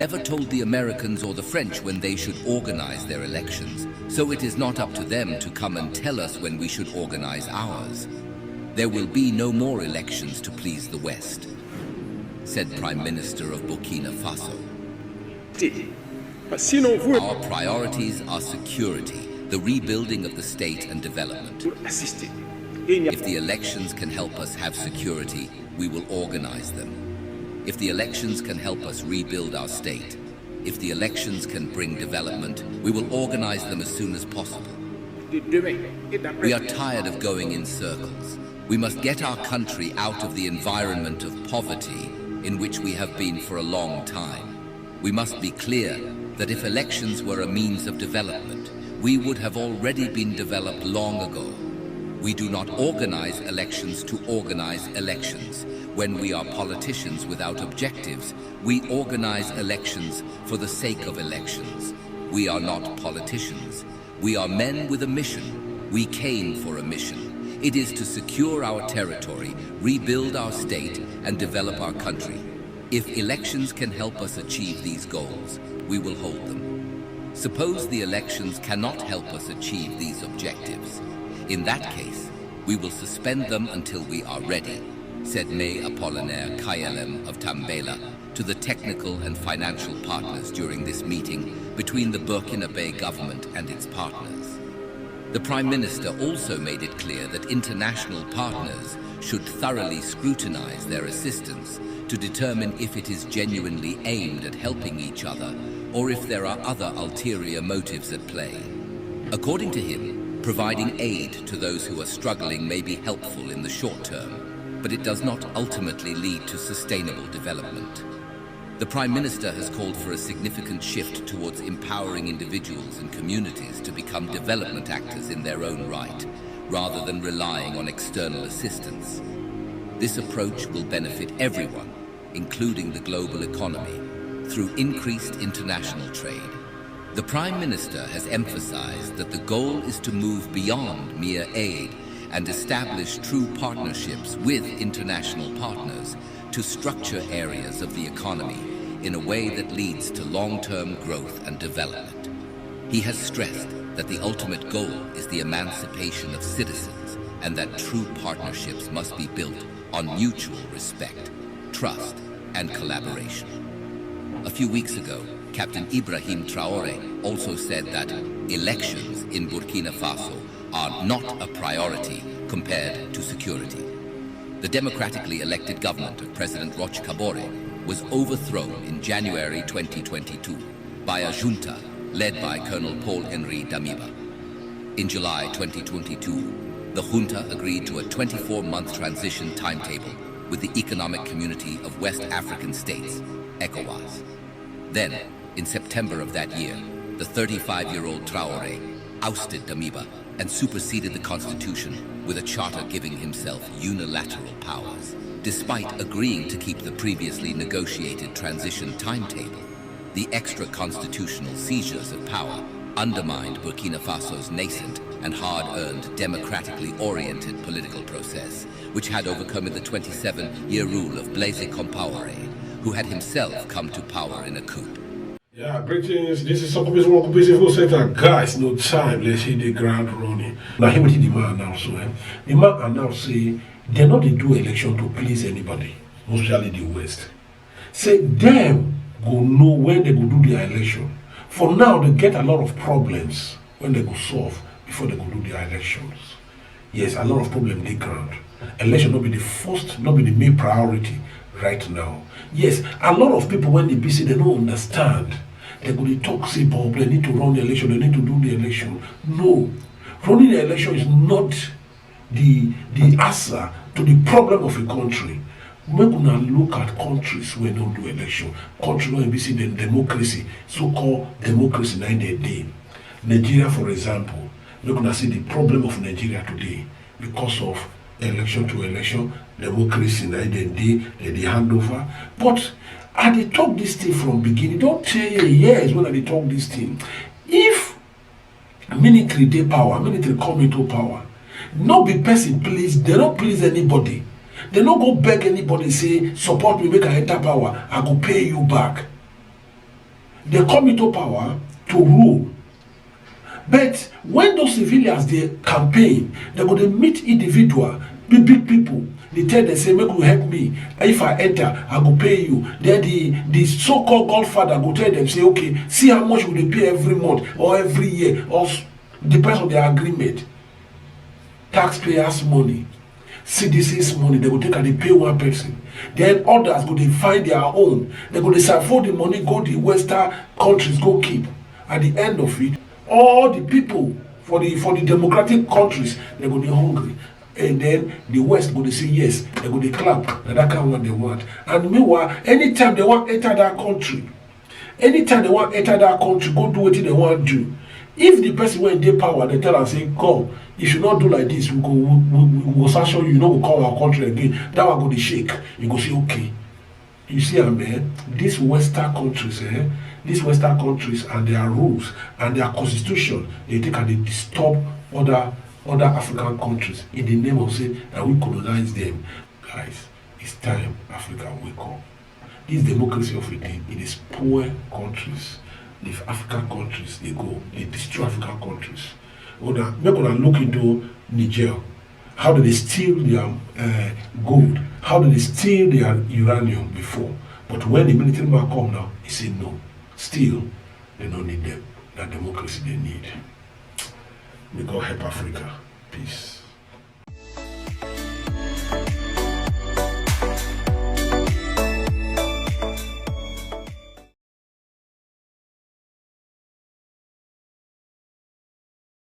never told the Americans or the French when they should organize their elections, so it is not up to them to come and tell us when we should organize ours. There will be no more elections to please the West, said Prime Minister of Burkina Faso. Our priorities are security, the rebuilding of the state and development. If the elections can help us have security, we will organize them. If the elections can help us rebuild our state, if the elections can bring development, we will organize them as soon as possible. We are tired of going in circles. We must get our country out of the environment of poverty in which we have been for a long time. We must be clear that if elections were a means of development, we would have already been developed long ago. We do not organize elections to organize elections. When we are politicians without objectives, we organize elections for the sake of elections. We are not politicians. We are men with a mission. We came for a mission. It is to secure our territory, rebuild our state, and develop our country. If elections can help us achieve these goals, we will hold them. Suppose the elections cannot help us achieve these objectives. In that case, we will suspend them until we are ready, said May Apollinaire Kayalem of Tambela to the technical and financial partners during this meeting between the Burkina government and its partners. The Prime Minister also made it clear that international partners should thoroughly scrutinize their assistance to determine if it is genuinely aimed at helping each other or if there are other ulterior motives at play. According to him, providing aid to those who are struggling may be helpful in the short term, but it does not ultimately lead to sustainable development. The Prime Minister has called for a significant shift towards empowering individuals and communities to become development actors in their own right, rather than relying on external assistance. This approach will benefit everyone, including the global economy, through increased international trade. The Prime Minister has emphasized that the goal is to move beyond mere aid and establish true partnerships with international partners to structure areas of the economy in a way that leads to long-term growth and development. He has stressed that the ultimate goal is the emancipation of citizens and that true partnerships must be built on mutual respect, trust, and collaboration. A few weeks ago, Captain Ibrahim Traoré also said that elections in Burkina Faso are not a priority compared to security. The democratically elected government of President Roch Kabore was overthrown in January 2022 by a junta led by Colonel Paul-Henri Damiba. In July 2022, the junta agreed to a 24-month transition timetable with the Economic Community of West African States, ECOWAS. Then, in September of that year, the 35-year-old Traoré ousted Damiba and superseded the constitution with a charter giving himself unilateral powers. Despite agreeing to keep the previously negotiated transition timetable, the extra-constitutional seizures of power undermined Burkina Faso's nascent and hard-earned democratically oriented political process, which had overcome the 27-year rule of Blaise Compaoré, who had himself come to power in a coup. Yeah, greetings. This is Sokobis Woko Busy Full Center. Guys, no time. Let's hit the ground running. Now, here what the man now so. The man now say they're not to do election to please anybody, especially the West. Say them go know when they go do their election. For now, they get a lot of problems when they go solve before they go do their elections. Yes, a lot of problems they ground. Election not be the first, not be the main priority right now. Yes, a lot of people when they be say they don't understand. They go to talk, say, Bob, they need to run the election, they need to do the election. No, running the election is not the answer to the problem of a country. We're gonna look at countries where don't do election. Countries where we see the democracy, so-called democracy in the day. Nigeria, for example, we're gonna see the problem of Nigeria today because of election to election, democracy in the day, the handover. But I dey talk this thing from beginning. Don't tell you years when I dey talk this thing. If military dey power, military come into power, no be person please, they don't please anybody. They don't go beg anybody say support me make I enter power, I go pay you back. They come into power to rule. But when those civilians they campaign, they're going to meet individual, big people. They tell them, say, make you help me. If I enter, I go pay you. Then the so-called godfather go tell them, say, okay, see how much will they pay every month or every year, or depends on their agreement. Taxpayers' money, citizens' money, they go take and they pay one person. Then others go they find their own. They go they for the money, go the Western countries, go keep. At the end of it, all the people for the democratic countries, they go they hungry. And then the West go to say yes, they go to clap, and that kind of what they want. And meanwhile, anytime they want to enter that country, go do what they want to do. If the person when they power, they tell us, say, come, you should not do like this, we go sanction you, we'll call our country again. That one go to shake. You go say, okay. You see, man, these Western countries, these Western countries and their rules and their constitution, they take and they disturb other African countries in the name of saying that we colonize them. Guys, it's time Africa wake up. This democracy of a day, it is poor countries. If African countries they destroy African countries. Make una look into Niger. How do they steal their gold? How do they steal their uranium before? But when the military man come now, he say no. Still, they don't need them. That democracy they need. May God help Africa. Peace.